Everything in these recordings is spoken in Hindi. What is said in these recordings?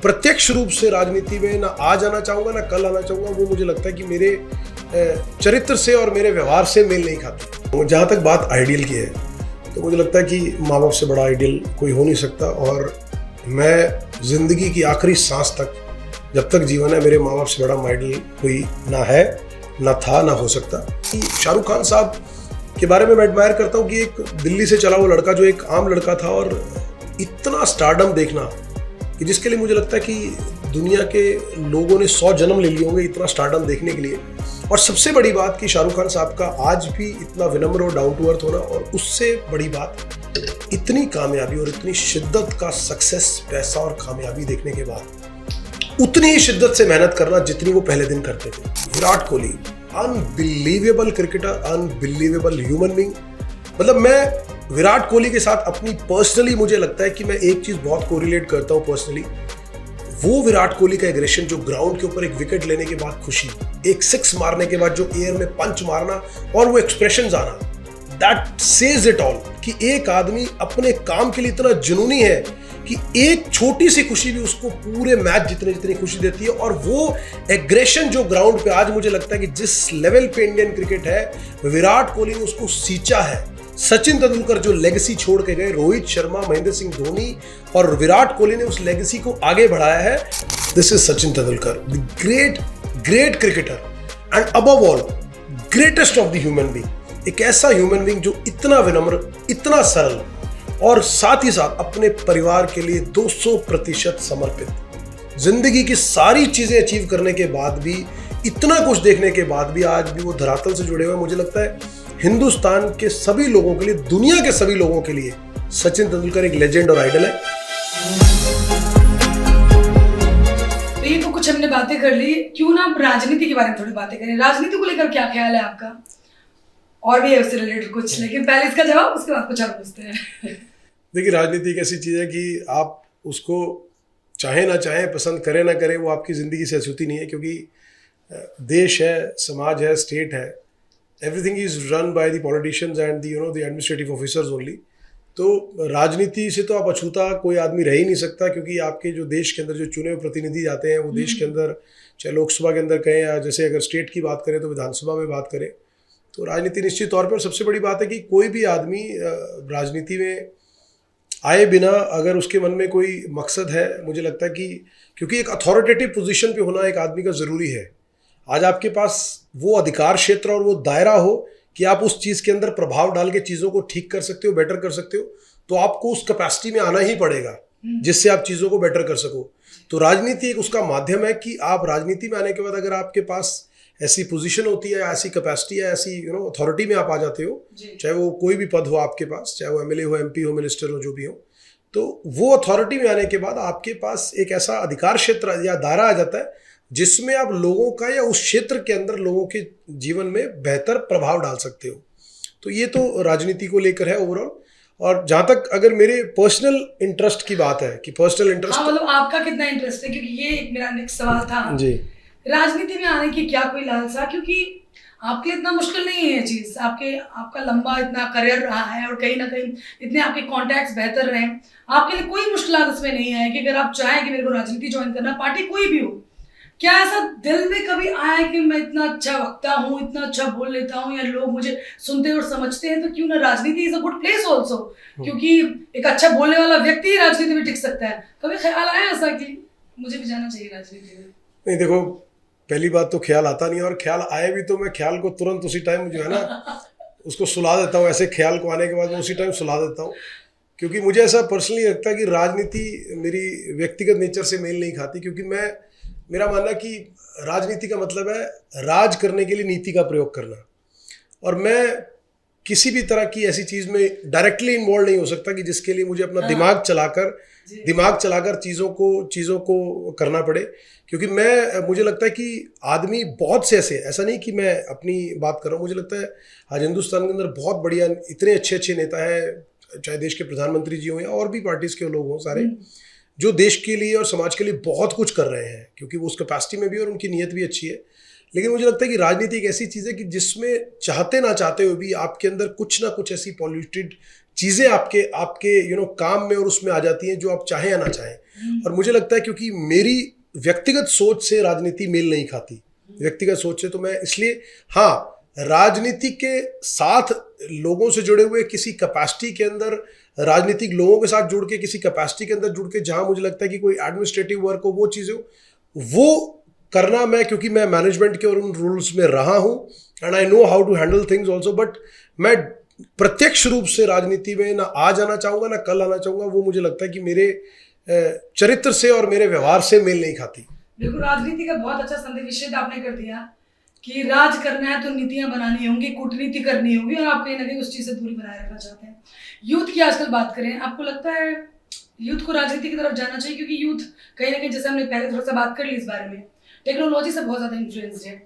प्रत्यक्ष रूप से राजनीति में ना आज आना चाहूँगा ना कल आना चाहूँगा, वो मुझे लगता है कि मेरे चरित्र से और मेरे व्यवहार से मेल नहीं खाती। जहाँ तक बात आइडियल की है तो मुझे लगता है कि माँ बाप से बड़ा आइडियल कोई हो नहीं सकता, और मैं ज़िंदगी की आखिरी सांस तक, जब तक जीवन है, मेरे माँ बाप से बड़ा आइडियल कोई ना है, ना था, ना हो सकता। शाहरुख खान साहब के बारे में मैं एडमायर करता हूँ कि एक दिल्ली से चला हुआ लड़का जो एक आम लड़का था, और इतना स्टारडम देखना कि जिसके लिए मुझे लगता है कि दुनिया के लोगों ने 100 जन्म ले लिए होंगे इतना स्टारडम देखने के लिए। और सबसे बड़ी बात कि शाहरुख खान साहब का आज भी इतना विनम्र और डाउन टू अर्थ होना, और उससे बड़ी बात इतनी कामयाबी और इतनी शिद्दत का सक्सेस, पैसा और कामयाबी देखने के बाद उतनी ही शिद्दत से मेहनत करना जितनी वो पहले दिन करते थे। Virat Kohli unbelievable cricketer, unbelievable human being. मतलब मैं विराट कोहली के साथ अपनी पर्सनली मुझे लगता है कि मैं एक चीज बहुत कोरिलेट करता हूं पर्सनली, वो विराट कोहली का एग्रेशन, जो ग्राउंड के ऊपर एक विकेट लेने के बाद खुशी, एक सिक्स मारने के बाद जो एयर में पंच मारना और वो एक्सप्रेशंस आना, दैट सेज इट ऑल कि एक आदमी अपने काम के लिए इतना जुनूनी है कि एक छोटी सी खुशी भी उसको पूरे मैच जितनी खुशी देती है। और वो एग्रेशन जो ग्राउंड पे आज मुझे लगता है कि जिस लेवल पे इंडियन क्रिकेट है, विराट कोहली ने उसको सींचा है। सचिन तेंदुलकर जो लेगेसी छोड़ के गए, रोहित शर्मा, महेंद्र सिंह धोनी और विराट कोहली ने उस लेगेसी को आगे बढ़ाया है। This is Sachin Tendulkar, the great cricketer and above all greatest of the human being. एक ऐसा ह्यूमन बीइंग जो इतना विनम्र, इतना सरल और साथ ही साथ अपने परिवार के लिए 200% समर्पित। जिंदगी की सारी चीजें अचीव करने के बाद भी, इतना कुछ देखने के बाद भी आज भी वो धरातल से जुड़े हुए। मुझे लगता है हिंदुस्तान के सभी लोगों के लिए, दुनिया के सभी लोगों के लिए सचिन तेंदुलकर एक लेजेंड और आइडल है। तो ये तो कुछ हमने बातें कर ली, क्यों ना आप राजनीति के बारे में थोड़ी बातें करें। राजनीति को लेकर क्या ख्याल है आपका? और भी है उससे रिलेटेड कुछ, लेकिन पहले इसका जवाब, उसके बाद कुछ और पूछते हैं। देखिए, राजनीति एक ऐसी चीज़ है कि आप उसको चाहे ना चाहे, पसंद करें ना करें, वो आपकी ज़िंदगी से अछूती नहीं है, क्योंकि देश है, समाज है, स्टेट है, everything is run by the politicians and the administrative officers only. तो राजनीति से तो आप अछूता कोई आदमी रह ही नहीं सकता, क्योंकि आपके जो देश के अंदर जो चुने हुए प्रतिनिधि जाते हैं, वो देश के अंदर, चाहे लोकसभा के अंदर कहें या जैसे अगर स्टेट की बात करें तो विधानसभा में बात करें, तो राजनीति निश्चित तौर पर सबसे बड़ी बात है कि कोई भी आदमी राजनीति में आए बिना अगर उसके मन में कोई मकसद है, मुझे लगता है कि क्योंकि एक अथॉरिटेटिव पोजीशन पे होना एक आदमी का ज़रूरी है। आज आपके पास वो अधिकार क्षेत्र और वो दायरा हो कि आप उस चीज़ के अंदर प्रभाव डाल के चीज़ों को ठीक कर सकते हो, बेटर कर सकते हो, तो आपको उस कैपेसिटी में आना ही पड़ेगा जिससे आप चीज़ों को बेटर कर सको। तो राजनीति एक उसका माध्यम है कि आप राजनीति में आने के बाद अगर आपके पास ऐसी पोजीशन होती है, ऐसी कैपेसिटी है, ऐसी अथॉरिटी में आप आ जाते हो, चाहे वो कोई भी पद हो आपके पास, चाहे वो एमएलए हो, एमपी हो, मिनिस्टर हो, जो भी हो, तो वो अथॉरिटी में आने के बाद आपके पास एक ऐसा अधिकार क्षेत्र या दायरा आ जाता है जिसमें आप लोगों का या उस क्षेत्र के अंदर लोगों के जीवन में बेहतर प्रभाव डाल सकते हो। तो ये तो राजनीति को लेकर है ओवरऑल। और जहाँ तक अगर मेरे पर्सनल इंटरेस्ट की बात है कि पर्सनल इंटरेस्ट, हाँ, मतलब आपका कितना इंटरेस्ट है, क्योंकि ये एक मेरा नेक्स्ट सवाल था जी। राजनीति में आने की क्या कोई लालसा? क्योंकि आपके लिए इतना मुश्किल नहीं है ये चीज़, आपका लंबा इतना करियर रहा है और कहीं ना कहीं इतने आपके कॉन्टैक्ट्स बेहतर रहे, आपके लिए कोई मुश्किल इसमें नहीं है कि अगर आप चाहें कि मेरे को राजनीति ज्वाइन करना, पार्टी कोई भी हो, क्या ऐसा दिल में कभी आया कि मैं इतना अच्छा वक्ता हूँ, इतना अच्छा बोल लेता हूँ, या लोग मुझे सुनते और समझते हैं, तो क्यों ना राजनीति is a good place also, क्योंकि एक अच्छा बोलने वाला व्यक्ति ही राजनीति में टिक सकता है। कभी ख्याल आया ऐसा कि मुझे भी जाना चाहिए राजनीति में? नहीं, देखो, पहली बात तो ख्याल आता नहीं, और ख्याल आए भी तो मैं ख्याल को तुरंत उसी टाइम जो है ना उसको सुला देता हूँ। ऐसे ख्याल को आने के बाद मैं उसी टाइम सुला देता हूँ, क्योंकि मुझे ऐसा पर्सनली लगता है कि राजनीति मेरी व्यक्तिगत नेचर से मेल नहीं खाती। क्योंकि मेरा मानना है कि राजनीति का मतलब है राज करने के लिए नीति का प्रयोग करना, और मैं किसी भी तरह की ऐसी चीज़ में डायरेक्टली इन्वॉल्व नहीं हो सकता कि जिसके लिए मुझे अपना दिमाग चलाकर चीज़ों को करना पड़े। क्योंकि मुझे लगता है कि आदमी बहुत से ऐसा नहीं कि मैं अपनी बात कर रहा हूँ, मुझे लगता है आज हिंदुस्तान के अंदर बहुत बढ़िया इतने अच्छे नेता हैं, चाहे देश के प्रधानमंत्री जी हों या और भी पार्टीज़ के लोग हों, सारे जो देश के लिए और समाज के लिए बहुत कुछ कर रहे हैं, क्योंकि वो उस कैपेसिटी में भी और उनकी नीयत भी अच्छी है। लेकिन मुझे लगता है कि राजनीति एक ऐसी चीज़ है कि जिसमें चाहते ना चाहते हुए भी आपके अंदर कुछ ना कुछ ऐसी पॉल्यूटेड चीज़ें आपके काम में और उसमें आ जाती हैं जो आप चाहें या ना चाहें। और मुझे लगता है क्योंकि मेरी व्यक्तिगत सोच से राजनीति मेल नहीं खाती, व्यक्तिगत सोच से, तो मैं इसलिए हाँ राजनीति के साथ लोगों से जुड़े हुए किसी कैपेसिटी के अंदर, राजनीतिक लोगों के साथ जुड़ के किसी कैपेसिटी के अंदर जुड़ के जहां मुझे लगता है कि कोई एडमिनिस्ट्रेटिव वर्क हो, वो चीज़ें हो, वो करना मैं, क्योंकि मैं मैनेजमेंट के और उन रूल्स में रहा हूं and I know how to handle things also, but मैं प्रत्यक्ष रूप से राजनीति में ना आज आना चाहूँगा ना कल आना चाहूँगा। वो मुझे लगता है कि मेरे चरित्र से और मेरे व्यवहार से मेल नहीं खाती। बिल्कुल, राजनीति का बहुत अच्छा संदेश आपने कर दिया कि राज करना है तो नीतियां बनानी होंगी, कूटनीति करनी होगी, और आप कहीं ना कहीं उस चीज़ से दूरी बनाए रखना चाहते हैं। यूथ की आजकल बात करें, आपको लगता है यूथ को राजनीति की तरफ जाना चाहिए? क्योंकि यूथ कहीं ना कहीं, जैसे हमने पहले थोड़ा सा बात कर ली इस बारे में, टेक्नोलॉजी से बहुत ज़्यादा इन्फ्लुएंस्ड है।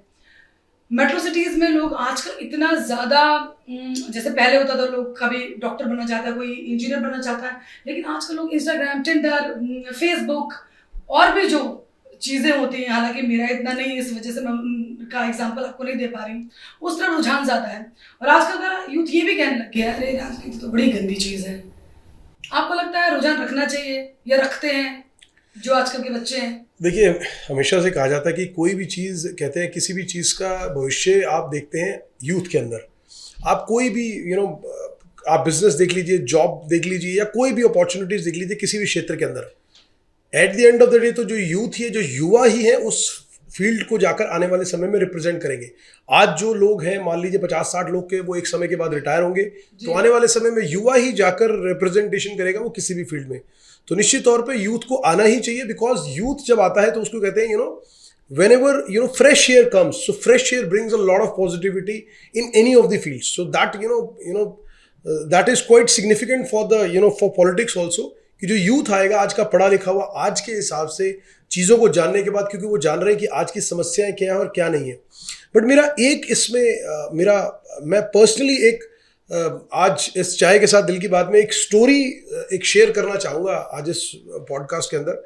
मेट्रो सिटीज़ में लोग आजकल इतना ज़्यादा, जैसे पहले होता था लोग कभी डॉक्टर बनना चाहता है, कोई इंजीनियर बनना चाहता है, लेकिन आजकल लोग इंस्टाग्राम, टिंडर, फेसबुक और भी जो चीज़ें होती हैं, हालांकि मेरा इतना नहीं, इस वजह से मैं उनका एग्जांपल आपको नहीं दे पा रही हूँ, उस तरफ रुझान ज़्यादा है। और आजकल का यूथ ये भी कहने लग गया है, अरे राजनीति तो बड़ी गंदी चीज़ है। आपको लगता है रुझान रखना चाहिए या रखते हैं जो आजकल के बच्चे हैं? देखिए, हमेशा से कहा जाता है कि कोई भी चीज़, कहते हैं किसी भी चीज़ का भविष्य आप देखते हैं यूथ के अंदर। आप कोई भी आप बिजनेस देख लीजिए, जॉब देख लीजिए, या कोई भी अपॉर्चुनिटीज देख लीजिए किसी भी क्षेत्र के अंदर, at the end of the day तो जो यूथ ही है, जो युवा ही है, उस फील्ड को जाकर आने वाले समय में रिप्रेजेंट करेंगे। आज जो लोग हैं, मान लीजिए 50-60 लोग के, वो एक समय के बाद रिटायर होंगे, तो आने वाले समय में युवा ही जाकर रिप्रेजेंटेशन करेगा वो किसी भी फील्ड में। तो निश्चित तौर पे यूथ को आना ही चाहिए, बिकॉज यूथ जब आता है तो उसको कहते हैं whenever fresh air comes, so fresh air brings a lot of positivity in any of the fields, so that that is quite significant for the for politics also, कि जो यूथ आएगा आज का पढ़ा लिखा हुआ, आज के हिसाब से चीज़ों को जानने के बाद, क्योंकि वो जान रहे हैं कि आज की समस्याएं क्या हैं और क्या नहीं है। बट मेरा एक इसमें मैं पर्सनली एक आज इस चाय के साथ दिल की बात में एक स्टोरी एक शेयर करना चाहूँगा आज इस पॉडकास्ट के अंदर,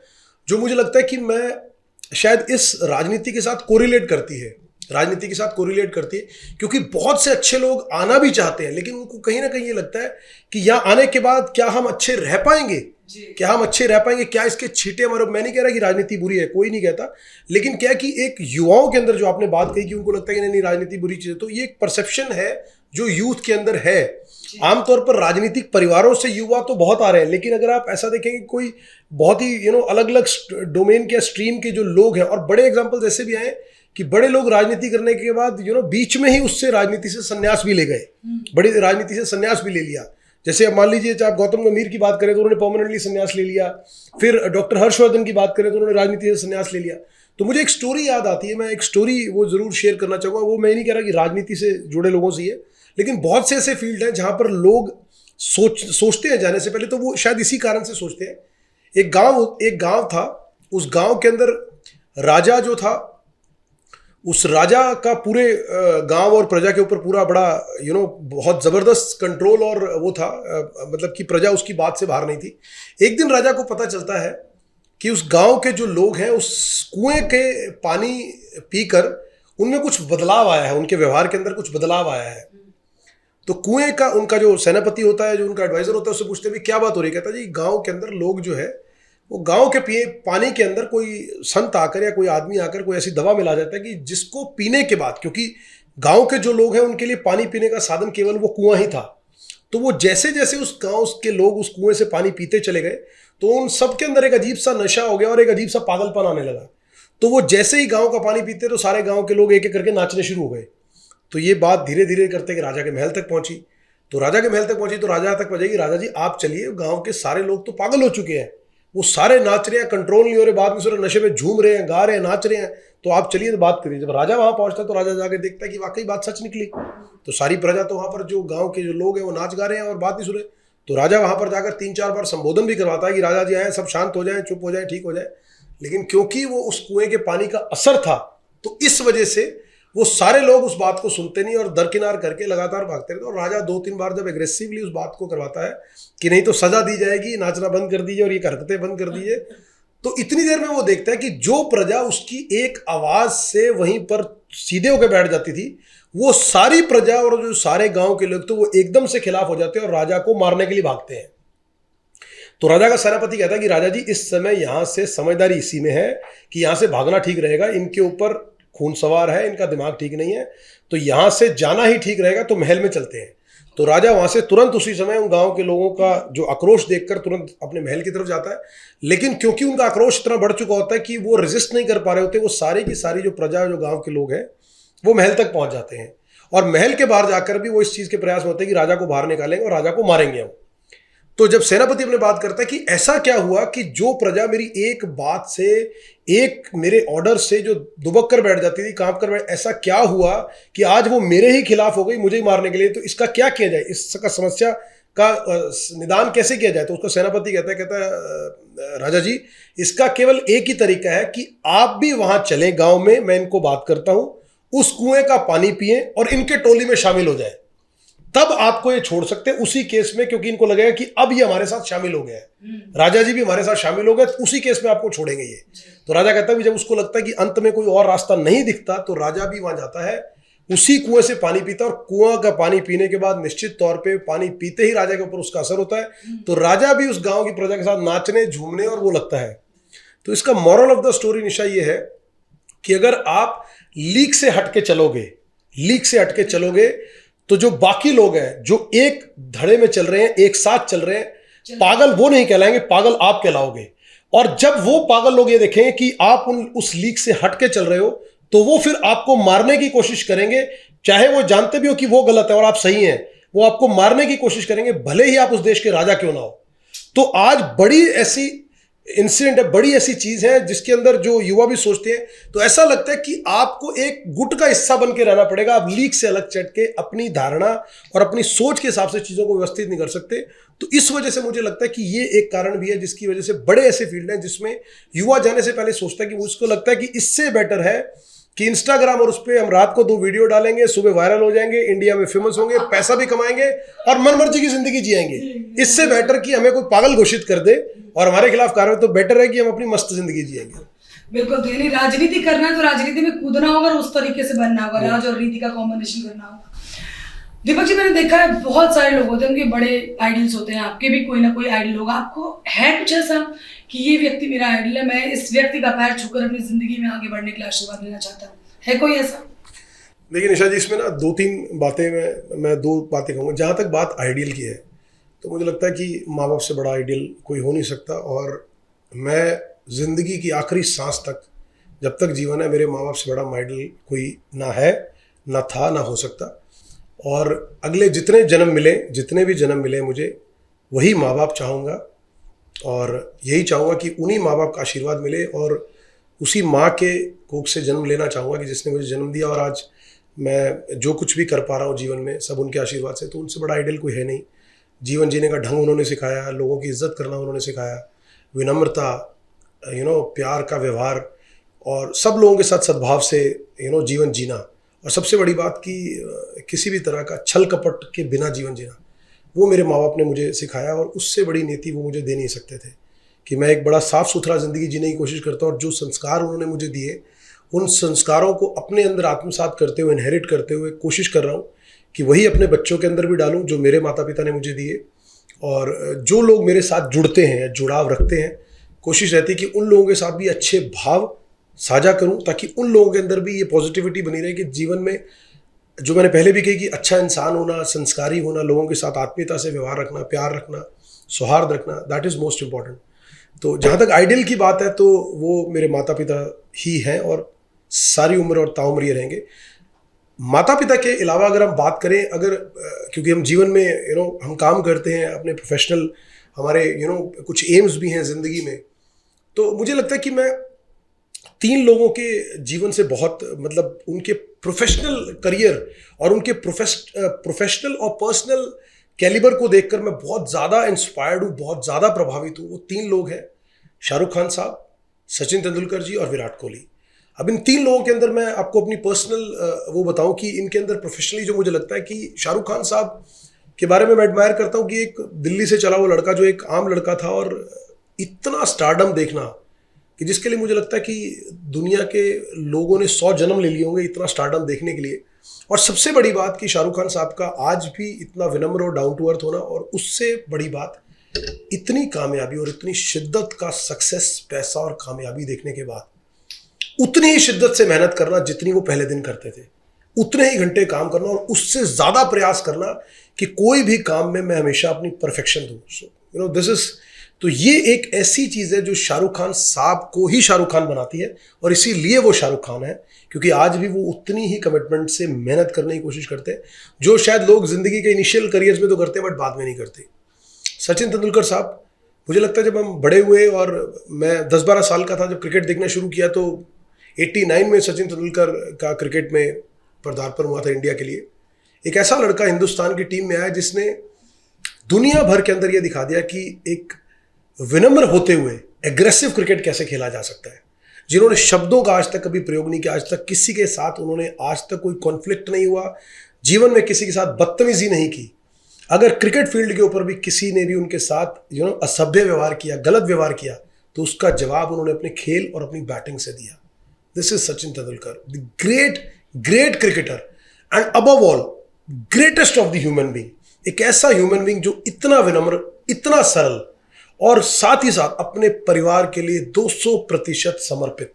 जो मुझे लगता है कि मैं शायद इस राजनीति के साथ कोरिलेट करती है, क्योंकि बहुत से अच्छे लोग आना भी चाहते हैं, लेकिन उनको कहीं ना कहीं ये लगता है कि यहाँ आने के बाद क्या हम अच्छे रह पाएंगे, क्या इसके छींटे हमारे। मैं नहीं कह रहा कि राजनीति बुरी है, कोई नहीं कहता, लेकिन क्या कि एक युवाओं के अंदर जो आपने बात कही कि उनको लगता है कि नहीं राजनीति बुरी चीज़ है, तो ये एक परसेप्शन है जो यूथ के अंदर है। आमतौर पर राजनीतिक परिवारों से युवा तो बहुत आ रहे हैं, लेकिन अगर आप ऐसा देखेंगे कोई बहुत ही अलग अलग डोमेन के स्ट्रीम के जो लोग हैं, और बड़े एग्जांपल्स ऐसे भी आए कि बड़े लोग राजनीति करने के बाद बीच में ही उससे राजनीति से संन्यास भी ले गए, बड़ी राजनीति से संन्यास भी ले लिया। जैसे अब मान लीजिए आप गौतम गंभीर की बात करें तो उन्होंने परमानेंटली संन्यास ले लिया, फिर डॉक्टर हर्षवर्धन की बात करें तो उन्होंने राजनीति से संन्यास ले लिया। तो मुझे एक स्टोरी याद आती है, मैं एक स्टोरी वो जरूर शेयर करना चाहूँगा। वो मैं नहीं कह रहा कि राजनीति से जुड़े लोगों से ही है, लेकिन बहुत से ऐसे फील्ड हैं जहाँ पर लोग सोचते हैं जाने से पहले, तो वो शायद इसी कारण से सोचते हैं। एक गांव था, उस गांव के अंदर राजा जो था, उस राजा का पूरे गांव और प्रजा के ऊपर पूरा बड़ा बहुत ज़बरदस्त कंट्रोल और वो था, मतलब कि प्रजा उसकी बात से बाहर नहीं थी। एक दिन राजा को पता चलता है कि उस गांव के जो लोग हैं उस कुएं के पानी पीकर उनमें कुछ बदलाव आया है, उनके व्यवहार के अंदर कुछ बदलाव आया है। तो कुएं का उनका जो सेनापति होता है, जो उनका एडवाइजर होता है, उससे पूछते हैं क्या बात हो रही है। कहता है जी गांव के अंदर लोग जो है वो गांव के पानी के अंदर कोई संत आकर या कोई आदमी आकर कोई ऐसी दवा मिला जाता है कि जिसको पीने के बाद, क्योंकि गांव के जो लोग हैं उनके लिए पानी पीने का साधन केवल वो कुआं ही था, तो वो जैसे जैसे उस गांव के लोग उस कुएं से पानी पीते चले गए तो उन सब के अंदर एक अजीब सा नशा हो गया और एक अजीब सा पागलपन आने लगा। तो वो जैसे ही गाँव का पानी पीते तो सारे गाँव के लोग एक एक करके नाचने शुरू हो गए। तो ये बात धीरे धीरे करते कि राजा के महल तक पहुंची। तो राजा तक पहुंचेगी, राजा जी आप चलिए, गांव के सारे लोग तो पागल हो चुके हैं, वो सारे नाच रहे हैं, कंट्रोल नहीं हो रहे, बाद में सारे नशे में झूम रहे हैं, गा रहे हैं, नाच रहे हैं, तो आप चलिए तो बात करिए। जब राजा वहां पहुंचता है तो राजा जाकर देखता है कि वाकई बात सच निकली। तो सारी प्रजा तो वहां पर जो गांव के जो लोग हैं वो नाच गा रहे हैं और बात नहीं सुन रहे। तो राजा वहां पर जाकर 3-4 बार संबोधन भी करवाता है कि राजा जी आए, सब शांत हो जाए, चुप हो जाए, ठीक हो जाए। लेकिन क्योंकि वो उस कुएं के पानी का असर था, तो इस वजह से वो सारे लोग उस बात को सुनते नहीं और दरकिनार करके लगातार भागते रहते। और राजा 2-3 बार जब एग्रेसिवली उस बात को करवाता है कि नहीं तो सजा दी जाएगी, नाचना बंद कर दीजिए और ये हरकतें बंद कर दीजिए, तो इतनी देर में वो देखता है कि जो प्रजा उसकी एक आवाज से वहीं पर सीधे होकर बैठ जाती थी, वो सारी प्रजा और जो सारे गांव के लोग तो वो एकदम से खिलाफ हो जाते हैं और राजा को मारने के लिए भागते हैं। तो राजा का सेनापति कहता है कि राजा जी, इस समय यहाँ से समझदारी इसी में है कि यहाँ से भागना ठीक रहेगा, इनके ऊपर खून सवार है, इनका दिमाग ठीक नहीं है, तो यहाँ से जाना ही ठीक रहेगा, तो महल में चलते हैं। तो राजा वहाँ से तुरंत उसी समय उन गांव के लोगों का जो आक्रोश देखकर तुरंत अपने महल की तरफ जाता है। लेकिन क्योंकि उनका आक्रोश इतना बढ़ चुका होता है कि वो रेजिस्ट नहीं कर पा रहे होते, वो सारी की सारी जो प्रजा, जो गाँव के लोग हैं, वो महल तक पहुँच जाते हैं। और महल के बाहर जाकर भी वो इस चीज़ के प्रयास में होते हैं कि राजा को बाहर निकालेंगे और राजा को मारेंगे हम। तो जब सेनापति अपने बात करता है कि ऐसा क्या हुआ कि जो प्रजा मेरी एक बात से, एक मेरे ऑर्डर से जो दुबक कर बैठ जाती थी, कांप कर बैठ, ऐसा क्या हुआ कि आज वो मेरे ही खिलाफ हो गई, मुझे ही मारने के लिए, तो इसका क्या किया जाए, इसका समस्या का निदान कैसे किया जाए। तो उसका सेनापति कहता है राजा जी, इसका केवल एक ही तरीका है कि आप भी वहां चले गांव में, मैं इनको बात करता हूं, उस कुएं का पानी पिए और इनके टोली में शामिल हो जाए, तब आपको ये छोड़ सकते हैं उसी केस में, क्योंकि इनको लगेगा कि अब ये हमारे साथ शामिल हो गया है, राजा जी भी हमारे साथ शामिल हो गए, तो उसी केस में आपको छोड़ेंगे ये। तो राजा कहता है, जब उसको लगता है कि अंत में कोई और रास्ता नहीं दिखता, तो राजा भी वहां जाता है, उसी कुएं से पानी पीता है, और कुआं का पानी पीने के बाद निश्चित तौर पे पानी पीते ही राजा के ऊपर उसका असर होता है। तो राजा भी उस गांव की प्रजा के साथ नाचने झूमने और वो लगता है। तो इसका मॉरल ऑफ द स्टोरी निशा ये है कि अगर आप लीक से हटके चलोगे, तो जो बाकी लोग हैं, जो एक धड़े में चल रहे हैं, एक साथ चल रहे हैं, पागल वो नहीं कहलाएंगे, पागल आप कहलाओगे। और जब वो पागल लोग ये देखेंगे कि आप उस लीक से हटके चल रहे हो, तो वो फिर आपको मारने की कोशिश करेंगे, चाहे वो जानते भी हो कि वो गलत है और आप सही हैं, वो आपको मारने की कोशिश करेंगे, भले ही आप उस देश के राजा क्यों ना हो। तो आज बड़ी ऐसी इंसिडेंट है, बड़ी ऐसी चीज है जिसके अंदर जो युवा भी सोचते हैं, तो ऐसा लगता है कि आपको एक गुट का हिस्सा बन के रहना पड़ेगा। आप लीक से अलग चढ़ के अपनी धारणा और अपनी सोच के हिसाब से चीजों को व्यवस्थित नहीं कर सकते। तो इस वजह से मुझे लगता है कि ये एक कारण भी है जिसकी वजह से बड़े ऐसे फील्ड हैं जिसमें युवा जाने से पहले सोचता है कि उसको लगता है कि इससे बेटर है कि इंस्टाग्राम और उस पर हम रात को 2 वीडियो डालेंगे, सुबह वायरल हो जाएंगे, इंडिया में फेमस होंगे, पैसा भी कमाएंगे और मनमर्जी की जिंदगी जिएंगे। इससे बेटर कि हमें कोई पागल घोषित कर दे और हमारे खिलाफ कार्रवाई, तो बेटर है कि हम अपनी मस्त जिंदगी जिएंगे। बिल्कुल, तो यानी राजनीति करना है तो राजनीति में कूदना होगा और उस तरीके से बनना होगा, राज और रीति का कॉम्बिनेशन करना होगा। दीपक जी, मैंने देखा है बहुत सारे लोग होते हैं, उनके बड़े आइडल्स होते हैं, आपके भी कोई ना कोई आइडल होगा। आपको है कुछ ऐसा कि ये व्यक्ति मेरा आइडल है, मैं इस व्यक्ति का पैर छूकर अपनी जिंदगी में आगे बढ़ने के लिए आशीर्वाद लेना चाहता हूँ, है कोई ऐसा? देखिए निशा जी, इसमें ना 2-3 बातें मैं 2 बातें कहूँगा। जहाँ तक बात आइडियल की है, तो मुझे लगता है कि माँ बाप से बड़ा आइडियल कोई हो नहीं सकता। और मैं ज़िंदगी की आखिरी सांस तक, जब तक जीवन है, मेरे माँ बाप से बड़ा आइडियल कोई ना है, ना था, ना हो सकता। और अगले जितने भी जन्म मिले मुझे, वही माँ बाप चाहूँगा और यही चाहूँगा कि उन्हीं माँ बाप का आशीर्वाद मिले और उसी माँ के कोख से जन्म लेना चाहूँगा कि जिसने मुझे जन्म दिया। और आज मैं जो कुछ भी कर पा रहा हूँ जीवन में, सब उनके आशीर्वाद से। तो उनसे बड़ा आइडियल कोई है नहीं। जीवन जीने का ढंग उन्होंने सिखाया, लोगों की इज्जत करना उन्होंने सिखाया, विनम्रता, प्यार का व्यवहार और सब लोगों के साथ सद्भाव से जीवन जीना। और सबसे बड़ी बात कि किसी भी तरह का छल कपट के बिना जीवन जीना, वो मेरे माँ बाप ने मुझे सिखाया। और उससे बड़ी नीति वो मुझे दे नहीं सकते थे कि मैं एक बड़ा साफ़ सुथरा ज़िंदगी जीने की कोशिश करता हूँ। और जो संस्कार उन्होंने मुझे दिए, उन संस्कारों को अपने अंदर आत्मसात करते हुए, इनहेरिट करते हुए कोशिश कर रहा हूँ कि वही अपने बच्चों के अंदर भी डालूँ जो मेरे माता पिता ने मुझे दिए। और जो लोग मेरे साथ जुड़ते हैं या जुड़ाव रखते हैं, कोशिश रहती है कि उन लोगों के साथ भी अच्छे भाव साझा करूं, ताकि उन लोगों के अंदर भी ये पॉजिटिविटी बनी रहे कि जीवन में, जो मैंने पहले भी कही कि अच्छा इंसान होना, संस्कारी होना, लोगों के साथ आत्मीयता से व्यवहार रखना, प्यार रखना, सौहार्द रखना, दैट इज़ मोस्ट इम्पॉर्टेंट। तो जहाँ तक आइडियल की बात है, तो वो मेरे माता पिता ही हैं और सारी उम्र और ताउम्र ये रहेंगे। माता पिता के अलावा अगर हम बात करें, अगर क्योंकि हम जीवन में हम काम करते हैं, अपने प्रोफेशनल हमारे कुछ एम्स भी हैं ज़िंदगी में, तो मुझे लगता है कि मैं 3 लोगों के जीवन से बहुत, मतलब उनके प्रोफेशनल करियर और उनके प्रोफेशनल और पर्सनल कैलिबर को देखकर मैं बहुत ज़्यादा इंस्पायर्ड हूँ, बहुत ज़्यादा प्रभावित हूँ। वो 3 लोग हैं, शाहरुख खान साहब, सचिन तेंदुलकर जी और विराट कोहली। अब इन 3 लोगों के अंदर मैं आपको अपनी पर्सनल वो बताऊं कि इनके अंदर प्रोफेशनली जो मुझे लगता है कि शाहरुख खान साहब के बारे में मैं एडमायर करता हूं कि एक दिल्ली से चला हुआ लड़का, जो एक आम लड़का था, और इतना स्टारडम देखना कि जिसके लिए मुझे लगता है कि दुनिया के लोगों ने 100 जन्म ले लिए होंगे इतना स्टारडम देखने के लिए। और सबसे बड़ी बात कि शाहरुख खान साहब का आज भी इतना विनम्र और डाउन टू अर्थ होना, और उससे बड़ी बात इतनी कामयाबी और इतनी शिद्दत का सक्सेस, पैसा और कामयाबी देखने के बाद उतनी ही शिद्दत से मेहनत करना जितनी वो पहले दिन करते थे, उतने ही घंटे काम करना और उससे ज्यादा प्रयास करना कि कोई भी काम में मैं हमेशा अपनी परफेक्शन दूं। So you know this is, तो ये एक ऐसी चीज है जो शाहरुख खान साहब को ही शाहरुख खान बनाती है और इसीलिए वो शाहरुख खान है, क्योंकि आज भी वो उतनी ही कमिटमेंट से मेहनत करने की कोशिश करते हैं जो शायद लोग जिंदगी के इनिशियल करियर्स में तो करते हैं बट बाद में नहीं करते। सचिन तेंदुलकर साहब, मुझे लगता है जब हम बड़े हुए और मैं 10-12 साल का था जब क्रिकेट देखना शुरू किया, तो 89 में सचिन तेंदुलकर का क्रिकेट में पदार्पण हुआ था इंडिया के लिए। एक ऐसा लड़का हिंदुस्तान की टीम में आया जिसने दुनिया भर के अंदर यह दिखा दिया कि एक विनम्र होते हुए एग्रेसिव क्रिकेट कैसे खेला जा सकता है। जिन्होंने शब्दों का आज तक कभी प्रयोग नहीं किया, आज तक किसी के साथ उन्होंने आज तक कोई कॉन्फ्लिक्ट नहीं हुआ, जीवन में किसी के साथ बदतमीजी नहीं की। अगर क्रिकेट फील्ड के ऊपर भी किसी ने भी उनके साथ असभ्य व्यवहार किया, गलत व्यवहार किया, तो उसका जवाब उन्होंने अपने खेल और अपनी बैटिंग से दिया। This is Sachin Tendulkar, the great cricketer and above all greatest of the human being. एक ऐसा ह्यूमन बीइंग जो इतना विनम्र, इतना सरल और साथ ही साथ अपने परिवार के लिए 200% समर्पित,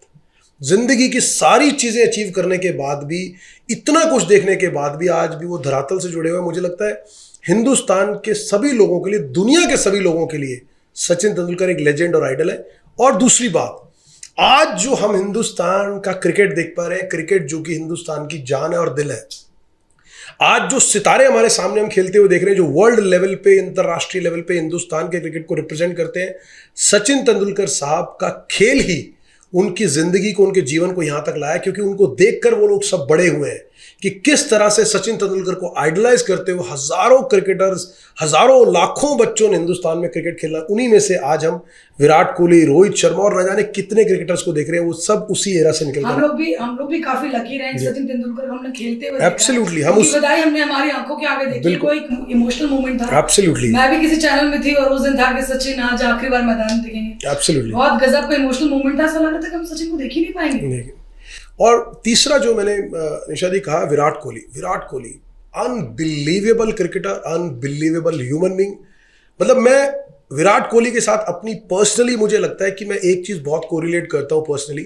जिंदगी की सारी चीजें अचीव करने के बाद भी, इतना कुछ देखने के बाद भी आज भी वो धरातल से जुड़े हुए। मुझे लगता है हिंदुस्तान के सभी लोगों के लिए, दुनिया के सभी लोगों के लिए सचिन तेंदुलकर एक लेजेंड और आइडल है। और दूसरी बात, आज जो हम हिंदुस्तान का क्रिकेट देख पा रहे हैं, क्रिकेट जो कि हिंदुस्तान की जान है और दिल है, आज जो सितारे हमारे सामने हम खेलते हुए देख रहे हैं, जो वर्ल्ड लेवल पे, अंतरराष्ट्रीय लेवल पे हिंदुस्तान के क्रिकेट को रिप्रेजेंट करते हैं, सचिन तेंदुलकर साहब का खेल ही उनकी जिंदगी को, उनके जीवन को यहां तक लाया। क्योंकि उनको देखकर वो लोग सब बड़े हुए हैं कि किस तरह से सचिन तेंदुलकर को आइडलाइज करते हुए हजारों क्रिकेटर्स, हजारों लाखों बच्चों ने हिंदुस्तान में क्रिकेट खेला। उन्हीं में से आज हम विराट कोहली, रोहित शर्मा और न जाने कितने क्रिकेटर्स को देख रहे हैं, वो सब उसी एरा से निकल हम लोग भी काफी लकी रहे हैं सचिन तेंदुलकर को हमने खेलते हुए। एब्सोल्युटली, हम उस बधाई हमने हमारी आंखों के आगे देखी, कोई इमोशनल मोमेंट था। एब्सोल्युटली, मैं भी किसी चैनल में थी और उस दिन था कि सचिन आज आखिरी बार मैदान दिखेंगे। एब्सोल्युटली, बहुत गजब का इमोशनल मोमेंट था, ऐसा लग रहा था कि हम सचिन को देख ही नहीं पाएंगे। और तीसरा जो मैंने निशा जी कहा, Virat Kohli unbelievable cricketer, unbelievable human being. मतलब मैं विराट कोहली के साथ अपनी पर्सनली, मुझे लगता है कि मैं एक चीज बहुत कोरिलेट करता हूं पर्सनली,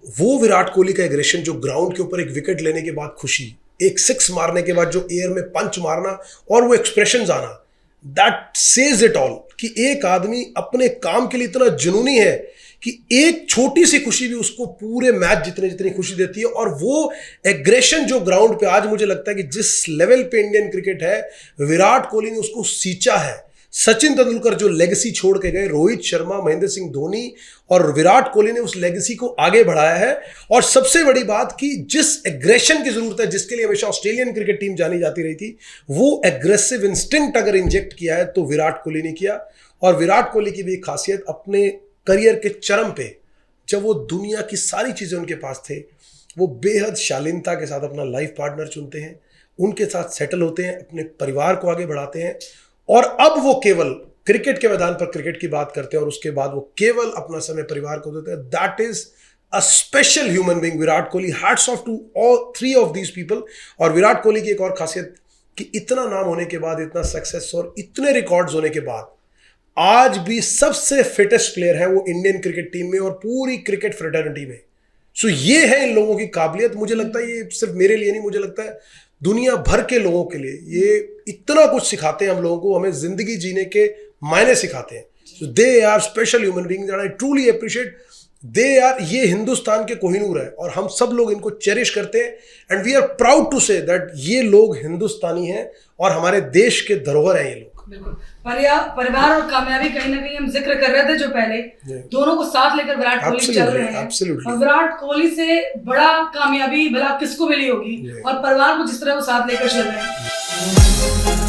वो विराट कोहली का एग्रेशन, जो ग्राउंड के ऊपर एक विकेट लेने के बाद खुशी, एक सिक्स मारने के बाद जो एयर में पंच मारना और वो एक्सप्रेशंस आना, दैट सेज इट ऑल कि एक आदमी अपने काम के लिए इतना जुनूनी है कि एक छोटी सी खुशी भी उसको पूरे मैच जितनी खुशी देती है। और वो एग्रेशन जो ग्राउंड पे आज मुझे लगता है कि जिस लेवल पे इंडियन क्रिकेट है, विराट कोहली ने उसको सींचा है। सचिन तेंदुलकर जो लेगेसी छोड़ के गए, रोहित शर्मा, महेंद्र सिंह धोनी और विराट कोहली ने उस लेगेसी को आगे बढ़ाया है। और सबसे बड़ी बात कि जिस एग्रेशन की जरूरत है, जिसके लिए हमेशा ऑस्ट्रेलियन क्रिकेट टीम जानी जाती रही थी, वो एग्रेसिव इंस्टिंक्ट अगर इंजेक्ट किया है तो विराट कोहली ने किया। और विराट कोहली की भी एक खासियत, अपने करियर के चरम पे जब वो दुनिया की सारी चीजें उनके पास थे, वो बेहद शालीनता के साथ अपना लाइफ पार्टनर चुनते हैं, उनके साथ सेटल होते हैं, अपने परिवार को आगे बढ़ाते हैं। और अब वो केवल क्रिकेट के मैदान पर क्रिकेट की बात करते हैं और उसके बाद वो केवल अपना समय परिवार को देते हैं। That is a special human being Virat Kohli. Hats off to all three of these people. और विराट कोहली की एक और खासियत कि इतना नाम होने के बाद, इतना सक्सेस और इतने रिकॉर्ड्स होने के बाद, आज भी सबसे फिटेस्ट प्लेयर है वो इंडियन क्रिकेट टीम में और पूरी क्रिकेट फ्रेटर्निटी में। सो ये है इन लोगों की काबिलियत। मुझे लगता है ये सिर्फ मेरे लिए नहीं, मुझे लगता है दुनिया भर के लोगों के लिए ये इतना कुछ सिखाते हैं हम लोगों को, हमें जिंदगी जीने के मायने सिखाते हैं। So they are special human beings and I truly appreciate they are. ये हिंदुस्तान के कोहिनूर है और हम सब लोग इनको चेरिश करते हैं and we are proud to say that ये लोग हिंदुस्तानी हैं और हमारे देश के धरोहर हैं ये लोग। बिल्कुल, परिवार और कामयाबी कहीं ना कहीं हम जिक्र कर रहे थे जो पहले, दोनों को साथ लेकर विराट कोहली चल रहे हैं। और विराट कोहली से बड़ा कामयाबी भला किसको मिली होगी, और परिवार को जिस तरह वो साथ लेकर चल रहे हैं।